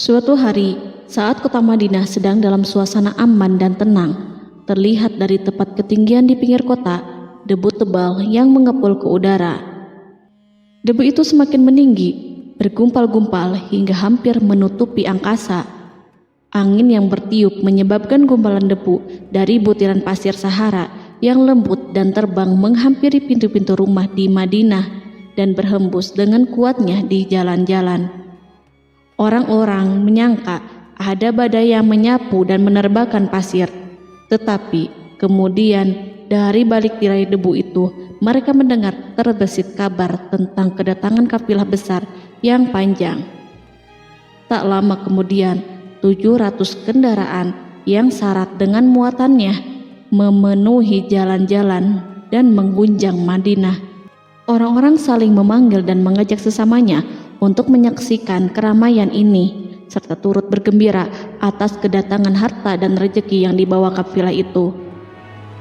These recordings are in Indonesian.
Suatu hari, saat kota Madinah sedang dalam suasana aman dan tenang, terlihat dari tepat ketinggian di pinggir kota, debu tebal yang mengepul ke udara. Debu itu semakin meninggi, bergumpal-gumpal hingga hampir menutupi angkasa. Angin yang bertiup menyebabkan gumpalan debu dari butiran pasir Sahara yang lembut dan terbang menghampiri pintu-pintu rumah di Madinah dan berhembus dengan kuatnya di jalan-jalan. Orang-orang menyangka ada badai yang menyapu dan menerbangkan pasir, tetapi kemudian dari balik tirai debu itu mereka mendengar terbesit kabar tentang kedatangan kafilah besar yang panjang. Tak lama kemudian 700 kendaraan yang syarat dengan muatannya memenuhi jalan-jalan dan mengguncang Madinah. Orang-orang saling memanggil dan mengajak sesamanya untuk menyaksikan keramaian ini, serta turut bergembira atas kedatangan harta dan rezeki yang dibawa kafilah itu.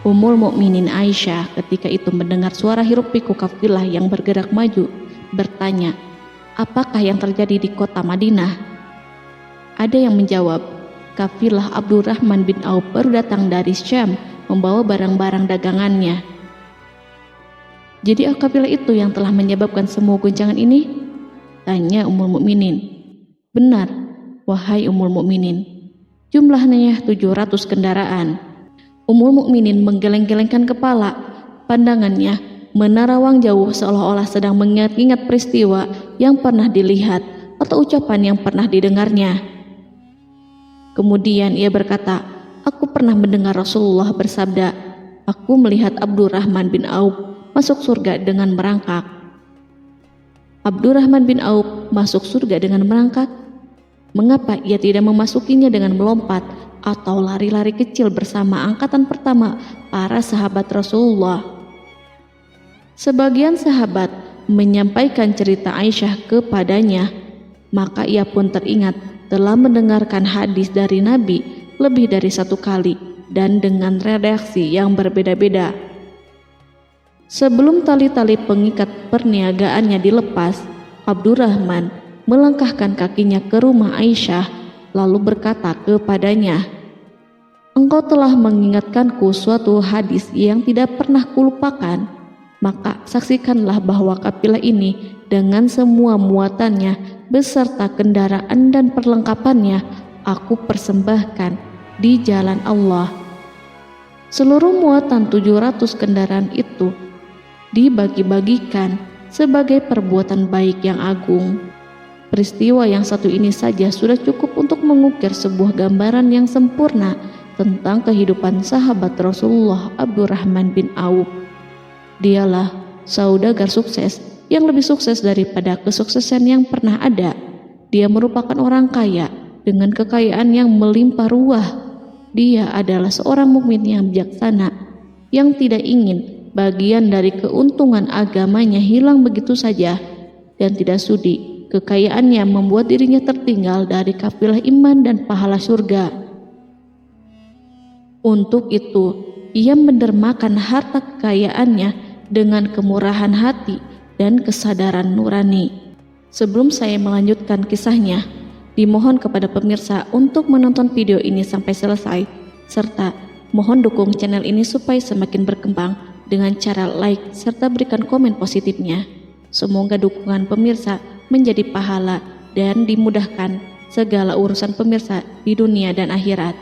Ummul Mukminin Aisyah ketika itu mendengar suara hiruk-pikuk kafilah yang bergerak maju, bertanya, apakah yang terjadi di kota Madinah? Ada yang menjawab, kafilah Abdurrahman bin Auf baru datang dari Syam membawa barang-barang dagangannya. Jadi kafilah itu yang telah menyebabkan semua guncangan ini? Tanya Ummul Mukminin. Benar, wahai Ummul Mukminin. Jumlahnya 700 kendaraan. Ummul Mukminin menggeleng-gelengkan kepala. Pandangannya menerawang jauh seolah-olah sedang mengingat-ingat peristiwa yang pernah dilihat atau ucapan yang pernah didengarnya. Kemudian ia berkata, aku pernah mendengar Rasulullah bersabda, aku melihat Abdurrahman bin Auf masuk surga dengan merangkak. Abdurrahman bin Auf masuk surga dengan merangkak? Mengapa ia tidak memasukinya dengan melompat atau lari-lari kecil bersama angkatan pertama para sahabat Rasulullah? Sebagian sahabat menyampaikan cerita Aisyah kepadanya, maka ia pun teringat telah mendengarkan hadis dari Nabi lebih dari satu kali dan dengan redaksi yang berbeda-beda. Sebelum tali-tali pengikat perniagaannya dilepas, Abdurrahman melangkahkan kakinya ke rumah Aisyah lalu berkata kepadanya, engkau telah mengingatkanku suatu hadis yang tidak pernah kulupakan, maka saksikanlah bahwa kafilah ini dengan semua muatannya beserta kendaraan dan perlengkapannya aku persembahkan di jalan Allah. Seluruh muatan 700 kendaraan itu dibagi-bagikan sebagai perbuatan baik yang agung. Peristiwa yang satu ini saja sudah cukup untuk mengukir sebuah gambaran yang sempurna tentang kehidupan sahabat Rasulullah Abdurrahman bin Auf. Dialah saudagar sukses yang lebih sukses daripada kesuksesan yang pernah ada. Dia merupakan orang kaya dengan kekayaan yang melimpah ruah. Dia adalah seorang mukmin yang bijaksana yang tidak ingin bagian dari keuntungan agamanya hilang begitu saja dan tidak sudi kekayaannya membuat dirinya tertinggal dari kafilah iman dan pahala surga. Untuk itu, ia mendermakan harta kekayaannya dengan kemurahan hati dan kesadaran nurani. Sebelum saya melanjutkan kisahnya, dimohon kepada pemirsa untuk menonton video ini sampai selesai, serta mohon dukung channel ini supaya semakin berkembang dengan cara like serta berikan komen positifnya. Semoga dukungan pemirsa menjadi pahala dan dimudahkan segala urusan pemirsa di dunia dan akhirat.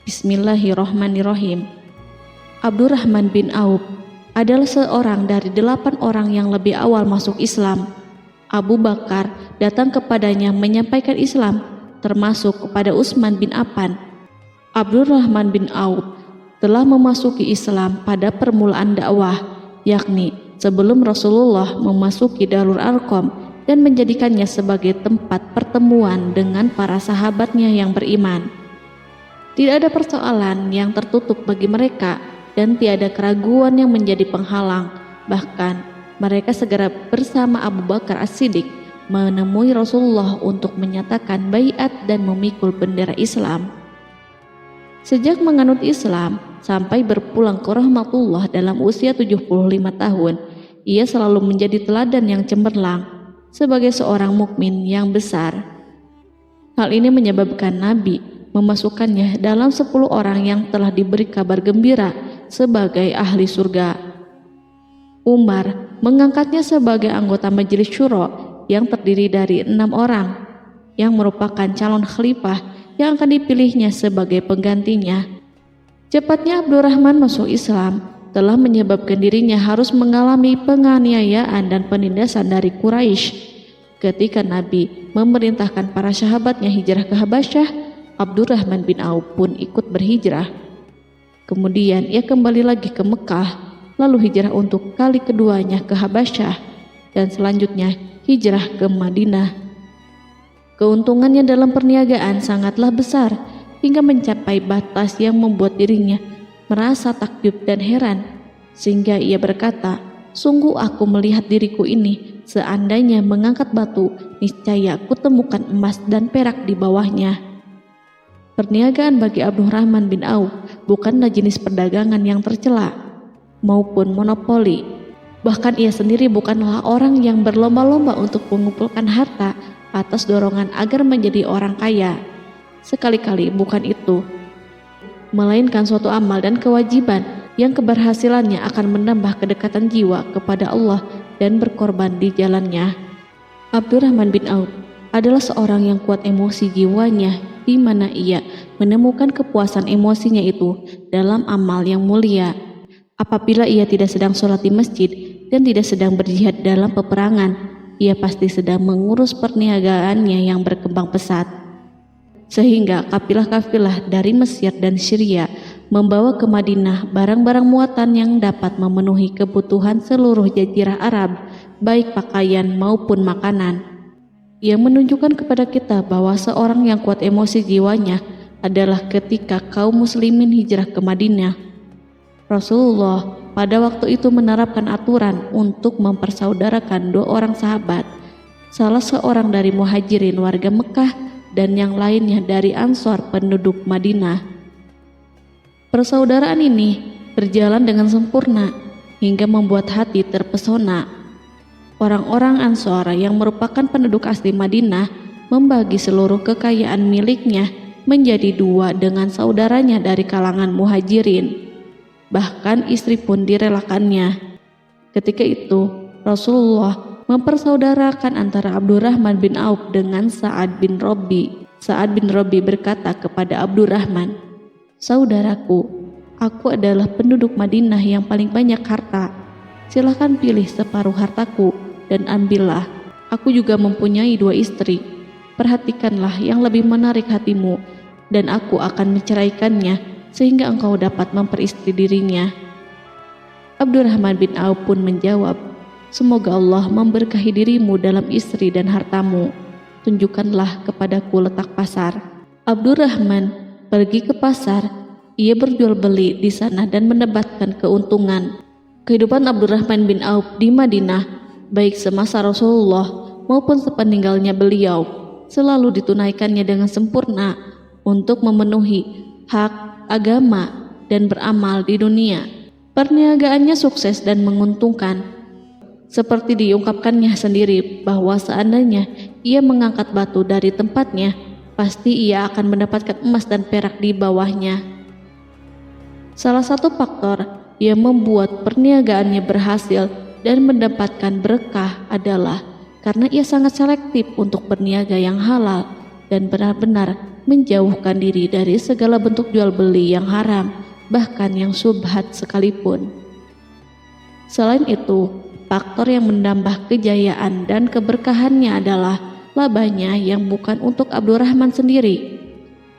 Bismillahirrohmanirrohim. Abdurrahman bin Auf adalah seorang dari 8 orang yang lebih awal masuk Islam. Abu Bakar datang kepadanya menyampaikan Islam, termasuk kepada Utsman bin Affan. Abdurrahman bin Auf telah memasuki Islam pada permulaan dakwah, yakni sebelum Rasulullah memasuki Darul Arqam dan menjadikannya sebagai tempat pertemuan dengan para sahabatnya yang beriman. Tidak ada persoalan yang tertutup bagi mereka dan tiada keraguan yang menjadi penghalang. Bahkan mereka segera bersama Abu Bakar As-Siddiq menemui Rasulullah untuk menyatakan baiat dan memikul bendera Islam. Sejak menganut Islam sampai berpulang ke rahmatullah dalam usia 75 tahun, ia selalu menjadi teladan yang cemerlang sebagai seorang mukmin yang besar. Hal ini menyebabkan Nabi memasukkannya dalam 10 orang yang telah diberi kabar gembira sebagai ahli surga. Umar mengangkatnya sebagai anggota majelis syuro yang terdiri dari 6 orang yang merupakan calon khalifah yang akan dipilihnya sebagai penggantinya. Cepatnya Abdurrahman masuk Islam telah menyebabkan dirinya harus mengalami penganiayaan dan penindasan dari Quraisy. Ketika Nabi memerintahkan para sahabatnya hijrah ke Habasyah, Abdurrahman bin Auf pun ikut berhijrah. Kemudian ia kembali lagi ke Mekah, lalu hijrah untuk kali keduanya ke Habasyah, dan selanjutnya hijrah ke Madinah. Keuntungannya dalam perniagaan sangatlah besar, hingga mencapai batas yang membuat dirinya merasa takjub dan heran, sehingga ia berkata, "Sungguh aku melihat diriku ini, seandainya mengangkat batu, niscaya aku temukan emas dan perak di bawahnya." Perniagaan bagi Abdurrahman bin Auf bukanlah jenis perdagangan yang tercela maupun monopoli. Bahkan ia sendiri bukanlah orang yang berlomba-lomba untuk mengumpulkan harta atas dorongan agar menjadi orang kaya. Sekali-kali bukan itu, melainkan suatu amal dan kewajiban yang keberhasilannya akan menambah kedekatan jiwa kepada Allah dan berkorban di jalannya. Abdurrahman bin Auf adalah seorang yang kuat emosi jiwanya, di mana ia menemukan kepuasan emosinya itu dalam amal yang mulia. Apabila ia tidak sedang sholat di masjid dan tidak sedang berjihad dalam peperangan, ia pasti sedang mengurus perniagaannya yang berkembang pesat. Sehingga kafilah-kafilah dari Mesir dan Syria membawa ke Madinah barang-barang muatan yang dapat memenuhi kebutuhan seluruh jazirah Arab, baik pakaian maupun makanan. Yang menunjukkan kepada kita bahwa seorang yang kuat emosi jiwanya adalah ketika kaum muslimin hijrah ke Madinah. Rasulullah pada waktu itu menerapkan aturan untuk mempersaudarakan 2 orang sahabat, salah seorang dari muhajirin warga Mekah dan yang lainnya dari Ansor penduduk Madinah. Persaudaraan ini berjalan dengan sempurna hingga membuat hati terpesona. Orang-orang Ansor yang merupakan penduduk asli Madinah membagi seluruh kekayaan miliknya menjadi 2 dengan saudaranya dari kalangan muhajirin. Bahkan istri pun direlakannya. Ketika itu Rasulullah mempersaudarakan antara Abdurrahman bin Auf dengan Sa'ad bin Rabi. Sa'ad bin Rabi berkata kepada Abdurrahman, "Saudaraku, aku adalah penduduk Madinah yang paling banyak harta. Silahkan pilih separuh hartaku dan ambillah. Aku juga mempunyai 2 istri. Perhatikanlah yang lebih menarik hatimu, dan aku akan menceraikannya sehingga engkau dapat memperistri dirinya." Abdurrahman bin Auf pun menjawab, "Semoga Allah memberkahi dirimu dalam istri dan hartamu. Tunjukkanlah kepadaku letak pasar." Abdurrahman pergi ke pasar. Ia berjual beli di sana dan mendapatkan keuntungan. Kehidupan Abdurrahman bin Auf di Madinah, baik semasa Rasulullah maupun sepeninggalnya beliau, selalu ditunaikannya dengan sempurna untuk memenuhi hak agama dan beramal di dunia. Perniagaannya sukses dan menguntungkan. Seperti diungkapkannya sendiri bahwa seandainya ia mengangkat batu dari tempatnya, pasti ia akan mendapatkan emas dan perak di bawahnya. Salah satu faktor yang membuat perniagaannya berhasil dan mendapatkan berkah adalah karena ia sangat selektif untuk berniaga yang halal dan benar-benar menjauhkan diri dari segala bentuk jual beli yang haram, bahkan yang syubhat sekalipun. Selain itu, faktor yang menambah kejayaan dan keberkahannya adalah labanya yang bukan untuk Abdurrahman sendiri,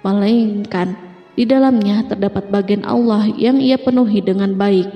melainkan di dalamnya terdapat bagian Allah yang ia penuhi dengan baik.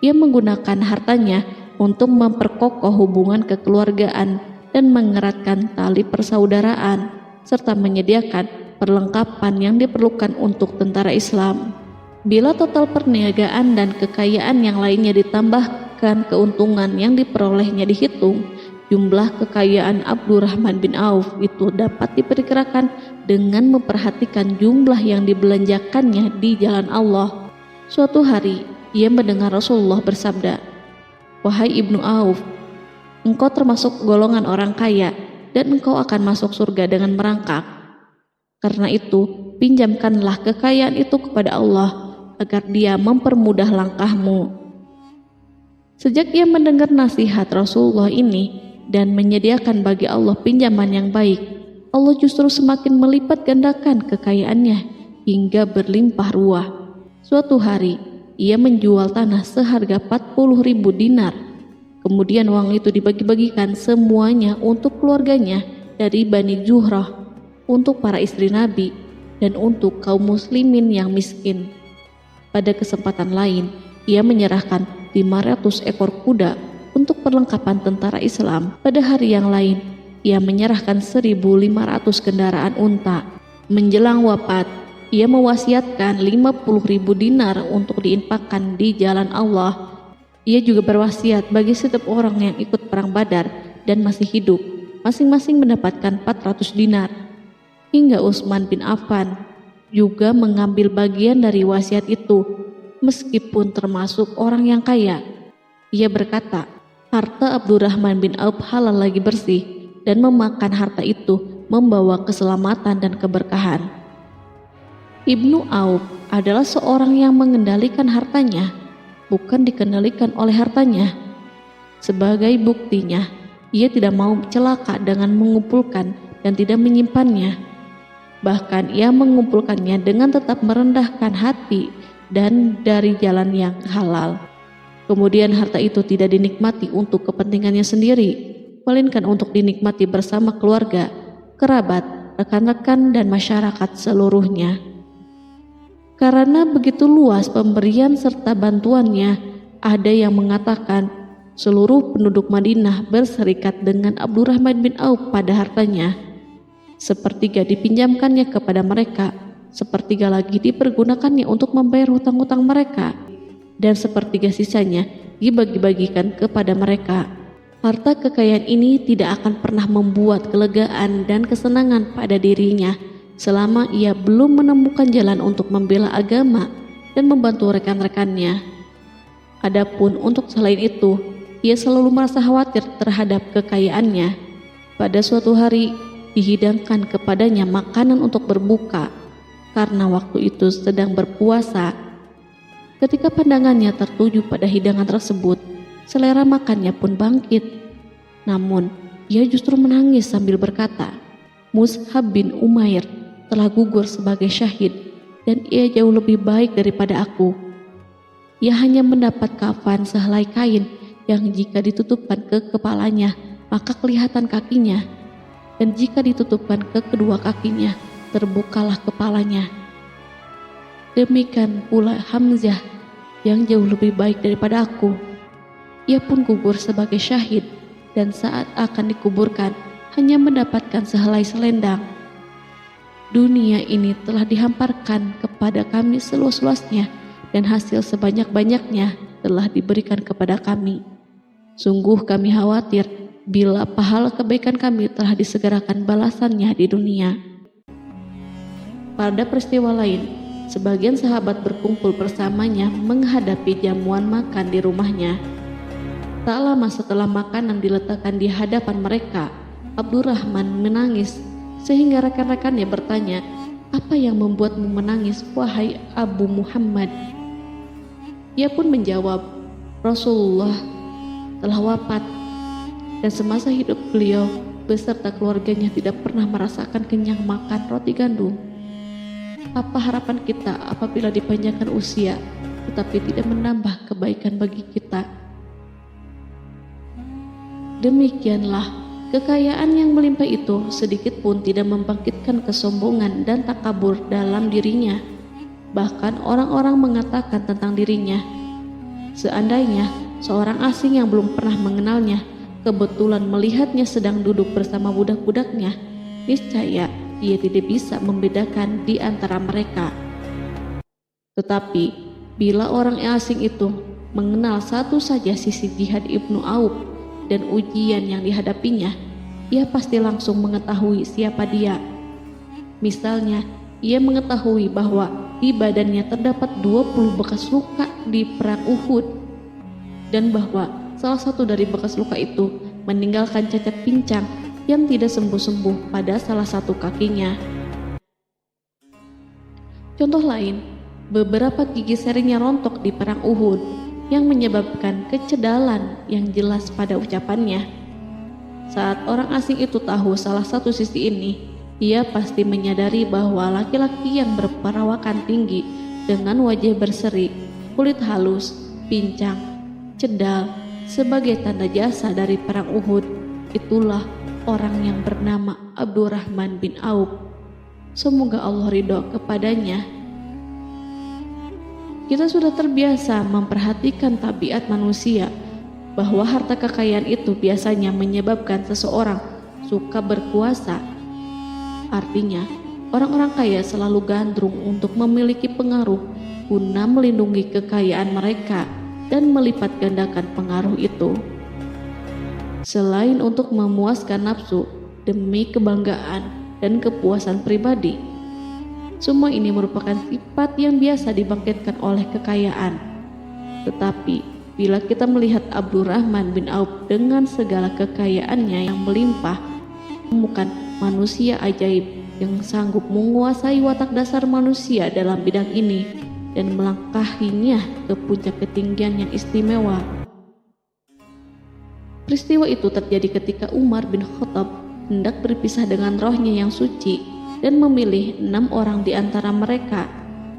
Ia menggunakan hartanya untuk memperkokoh hubungan kekeluargaan dan mengeratkan tali persaudaraan, serta menyediakan perlengkapan yang diperlukan untuk tentara Islam. Bila total perniagaan dan kekayaan yang lainnya ditambahkan keuntungan yang diperolehnya dihitung, jumlah kekayaan Abdurrahman bin Auf itu dapat diperkirakan dengan memperhatikan jumlah yang dibelanjakannya di jalan Allah. Suatu hari, ia mendengar Rasulullah bersabda, "Wahai Ibnu Auf, engkau termasuk golongan orang kaya dan engkau akan masuk surga dengan merangkak." Karena itu, pinjamkanlah kekayaan itu kepada Allah agar Dia mempermudah langkahmu." Sejak ia mendengar nasihat Rasulullah ini dan menyediakan bagi Allah pinjaman yang baik, Allah justru semakin melipat gandakan kekayaannya hingga berlimpah ruah. Suatu hari, ia menjual tanah seharga 40.000 dinar. Kemudian uang itu dibagi-bagikan semuanya untuk keluarganya dari Bani Zuhrah, untuk para istri Nabi, dan untuk kaum muslimin yang miskin. Pada kesempatan lain, ia menyerahkan 500 ekor kuda untuk perlengkapan tentara Islam. Pada hari yang lain, ia menyerahkan 1.500 kendaraan unta. Menjelang wafat, ia mewasiatkan 50.000 dinar untuk diinfakkan di jalan Allah. Ia juga berwasiat bagi setiap orang yang ikut perang Badar dan masih hidup, masing-masing mendapatkan 400 dinar. Hingga Utsman bin Affan juga mengambil bagian dari wasiat itu, meskipun termasuk orang yang kaya. Ia berkata, harta Abdurrahman bin Auf halal lagi bersih, dan memakan harta itu membawa keselamatan dan keberkahan. Ibnu Auf adalah seorang yang mengendalikan hartanya, bukan dikendalikan oleh hartanya. Sebagai buktinya, ia tidak mau celaka dengan mengumpulkan dan tidak menyimpannya. Bahkan ia mengumpulkannya dengan tetap merendahkan hati dan dari jalan yang halal. Kemudian harta itu tidak dinikmati untuk kepentingannya sendiri, melainkan untuk dinikmati bersama keluarga, kerabat, rekan-rekan, dan masyarakat seluruhnya. Karena begitu luas pemberian serta bantuannya, ada yang mengatakan seluruh penduduk Madinah berserikat dengan Abdurrahman bin Auf pada hartanya. Sepertiga dipinjamkannya kepada mereka, sepertiga lagi dipergunakannya untuk membayar hutang-hutang mereka, dan sepertiga sisanya dibagi-bagikan kepada mereka. Harta kekayaan ini tidak akan pernah membuat kelegaan dan kesenangan pada dirinya selama ia belum menemukan jalan untuk membela agama dan membantu rekan-rekannya. Adapun untuk selain itu, ia selalu merasa khawatir terhadap kekayaannya. Pada suatu hari, dihidangkan kepadanya makanan untuk berbuka karena waktu itu sedang berpuasa. Ketika pandangannya tertuju pada hidangan tersebut, selera makannya pun bangkit. Namun, ia justru menangis sambil berkata, "Mus'hab bin Umair telah gugur sebagai syahid dan ia jauh lebih baik daripada aku. Ia hanya mendapat kafan sehelai kain yang jika ditutupkan ke kepalanya, maka kelihatan kakinya, dan jika ditutupkan ke kedua kakinya, terbukalah kepalanya. Demikian pula Hamzah yang jauh lebih baik daripada aku. Ia pun gugur sebagai syahid, dan saat akan dikuburkan hanya mendapatkan sehelai selendang. Dunia ini telah dihamparkan kepada kami seluas-luasnya, dan hasil sebanyak-banyaknya telah diberikan kepada kami. Sungguh kami khawatir bila pahala kebaikan kami telah disegerakan balasannya di dunia." Pada peristiwa lain, sebagian sahabat berkumpul bersamanya menghadapi jamuan makan di rumahnya. Tak lama setelah makanan diletakkan di hadapan mereka, Abdurrahman menangis sehingga rekan-rekannya bertanya, "Apa yang membuatmu menangis, wahai Abu Muhammad?" Ia pun menjawab, "Rasulullah telah wafat, dan semasa hidup beliau beserta keluarganya tidak pernah merasakan kenyang makan roti gandum. Apa harapan kita apabila dipanjangkan usia tetapi tidak menambah kebaikan bagi kita?" Demikianlah, kekayaan yang melimpah itu sedikit pun tidak membangkitkan kesombongan dan takabur dalam dirinya. Bahkan orang-orang mengatakan tentang dirinya, seandainya seorang asing yang belum pernah mengenalnya kebetulan melihatnya sedang duduk bersama budak-budaknya, niscaya ia tidak bisa membedakan di antara mereka. Tetapi bila orang asing itu mengenal satu saja sisi jihad Ibnu Auf dan ujian yang dihadapinya, ia pasti langsung mengetahui siapa dia. Misalnya, ia mengetahui bahwa di badannya terdapat 20 bekas luka di perang Uhud, dan bahwa salah satu dari bekas luka itu meninggalkan cacat pincang yang tidak sembuh-sembuh pada salah satu kakinya. Contoh lain, beberapa gigi serinya rontok di perang Uhud yang menyebabkan kecedalan yang jelas pada ucapannya. Saat orang asing itu tahu salah satu sisi ini, ia pasti menyadari bahwa laki-laki yang berperawakan tinggi dengan wajah berseri, kulit halus, pincang, cedal sebagai tanda jasa dari perang Uhud, itulah orang yang bernama Abdurrahman bin Auf. Semoga Allah ridho kepadanya. Kita sudah terbiasa memperhatikan tabiat manusia, bahwa harta kekayaan itu biasanya menyebabkan seseorang suka berkuasa. Artinya, orang-orang kaya selalu gandrung untuk memiliki pengaruh guna melindungi kekayaan mereka dan melipat gandakan pengaruh itu. Selain untuk memuaskan nafsu demi kebanggaan dan kepuasan pribadi, semua ini merupakan sifat yang biasa dibangkitkan oleh kekayaan. Tetapi bila kita melihat Abdurrahman bin Auf dengan segala kekayaannya yang melimpah, menemukan manusia ajaib yang sanggup menguasai watak dasar manusia dalam bidang ini dan melangkahinya ke puncak ketinggian yang istimewa. Peristiwa itu terjadi ketika Umar bin Khattab hendak berpisah dengan rohnya yang suci dan memilih 6 orang di antara mereka,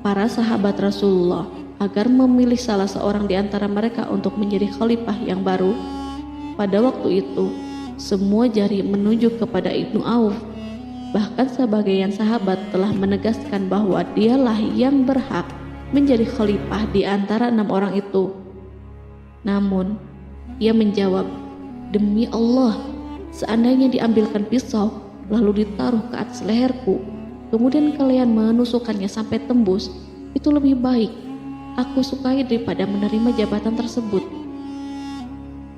para sahabat Rasulullah, agar memilih salah seorang di antara mereka untuk menjadi khalifah yang baru. Pada waktu itu, semua jari menunjuk kepada Ibnu Auf. Bahkan sebagian sahabat telah menegaskan bahwa dialah yang berhak menjadi khalifah di antara 6 orang itu. Namun, ia menjawab, "Demi Allah, seandainya diambilkan pisau lalu ditaruh ke atas leherku, kemudian kalian menusukkannya sampai tembus, itu lebih baik aku sukai daripada menerima jabatan tersebut."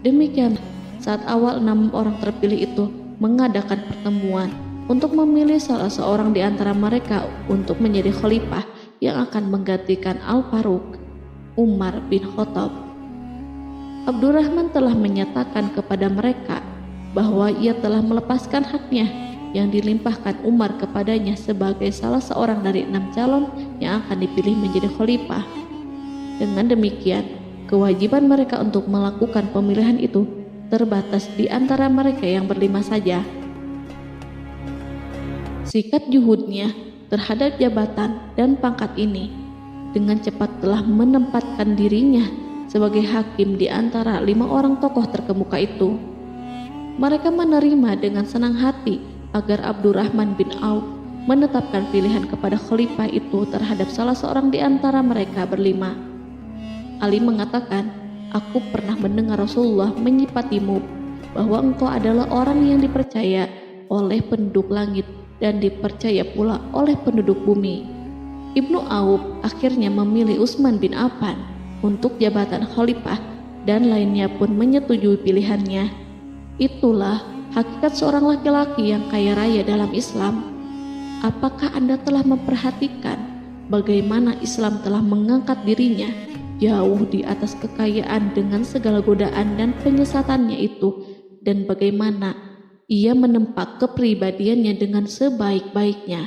Demikian, saat awal 6 orang terpilih itu mengadakan pertemuan untuk memilih salah seorang di antara mereka untuk menjadi khalifah yang akan menggantikan Al-Faruq, Umar bin Khattab, Abdurrahman telah menyatakan kepada mereka bahwa ia telah melepaskan haknya yang dilimpahkan Umar kepadanya sebagai salah seorang dari 6 calon yang akan dipilih menjadi khalifah. Dengan demikian, kewajiban mereka untuk melakukan pemilihan itu terbatas di antara mereka yang berlima saja. Sikat juhudnya terhadap jabatan dan pangkat ini dengan cepat telah menempatkan dirinya sebagai hakim di antara 5 orang tokoh terkemuka itu. Mereka menerima dengan senang hati agar Abdurrahman bin Auf menetapkan pilihan kepada khalifah itu terhadap salah seorang di antara mereka berlima. Ali mengatakan, "Aku pernah mendengar Rasulullah menyifatimu bahwa engkau adalah orang yang dipercaya oleh penduduk langit dan dipercaya pula oleh penduduk bumi." Ibnu Auf akhirnya memilih Utsman bin Affan untuk jabatan khalifah dan lainnya pun menyetujui pilihannya. Itulah hakikat seorang laki-laki yang kaya raya dalam Islam. Apakah Anda telah memperhatikan bagaimana Islam telah mengangkat dirinya jauh di atas kekayaan dengan segala godaan dan penyesatannya itu, dan bagaimana ia menempa kepribadiannya dengan sebaik-baiknya?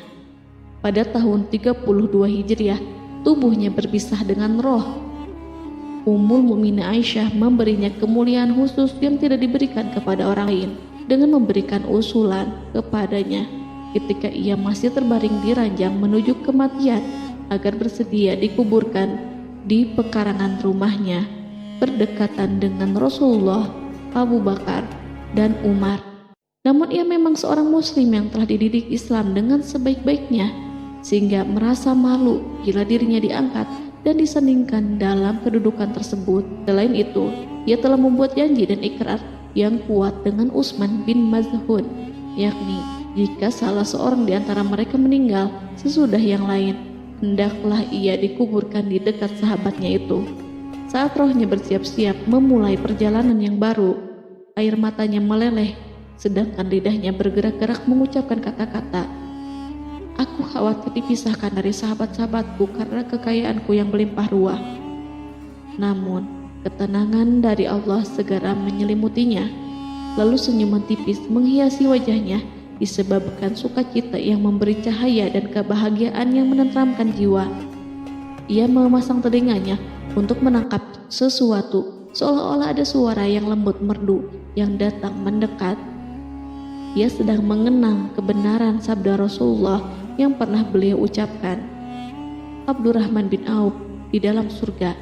Pada tahun 32 Hijriah, tubuhnya berpisah dengan roh. Ummul Mukminin Aisyah memberinya kemuliaan khusus yang tidak diberikan kepada orang lain dengan memberikan usulan kepadanya ketika ia masih terbaring di ranjang menuju kematian agar bersedia dikuburkan di pekarangan rumahnya berdekatan dengan Rasulullah, Abu Bakar, dan Umar. Namun ia memang seorang muslim yang telah dididik Islam dengan sebaik-baiknya, sehingga merasa malu bila dirinya diangkat dan disandingkan dalam kedudukan tersebut. Selain itu, ia telah membuat janji dan ikrar yang kuat dengan Utsman bin Maz'un, yakni jika salah seorang di antara mereka meninggal sesudah yang lain, hendaklah ia dikuburkan di dekat sahabatnya itu. Saat rohnya bersiap-siap memulai perjalanan yang baru, air matanya meleleh, sedangkan lidahnya bergerak-gerak mengucapkan kata-kata, "Aku khawatir dipisahkan dari sahabat-sahabatku karena kekayaanku yang melimpah ruah." Namun, ketenangan dari Allah segera menyelimutinya. Lalu senyuman tipis menghiasi wajahnya disebabkan sukacita yang memberi cahaya dan kebahagiaan yang menenteramkan jiwa. Ia memasang telinganya untuk menangkap sesuatu, seolah-olah ada suara yang lembut merdu yang datang mendekat. Ia sedang mengenang kebenaran sabda Rasulullah yang pernah beliau ucapkan, Abdurrahman bin Auf di dalam surga.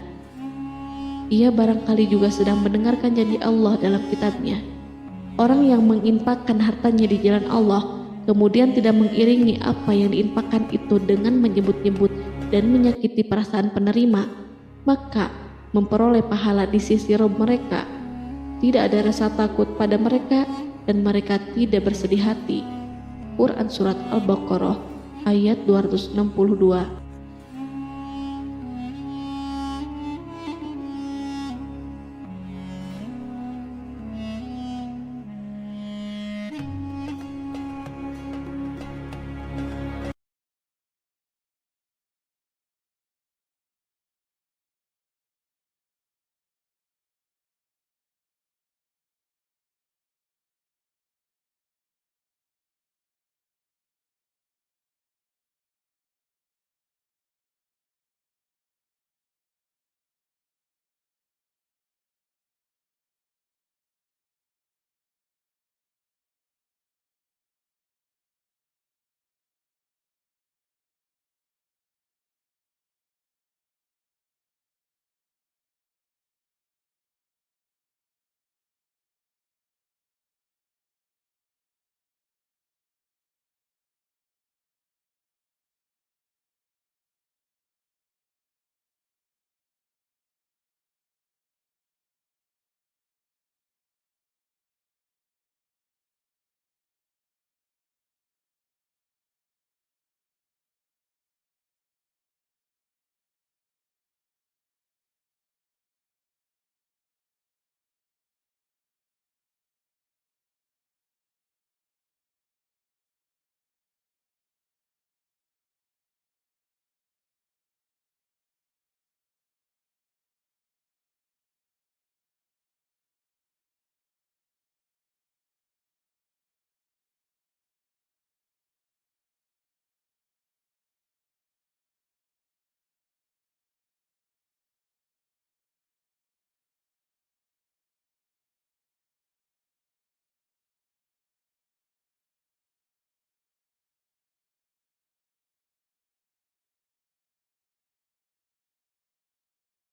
Ia barangkali juga sedang mendengarkan janji Allah dalam kitabnya. Orang yang menginfakkan hartanya di jalan Allah, kemudian tidak mengiringi apa yang diinfakkan itu dengan menyebut-nyebut dan menyakiti perasaan penerima, maka memperoleh pahala di sisi Rabb mereka. Tidak ada rasa takut pada mereka dan mereka tidak bersedih hati. Quran Surat Al-Baqarah ayat 262.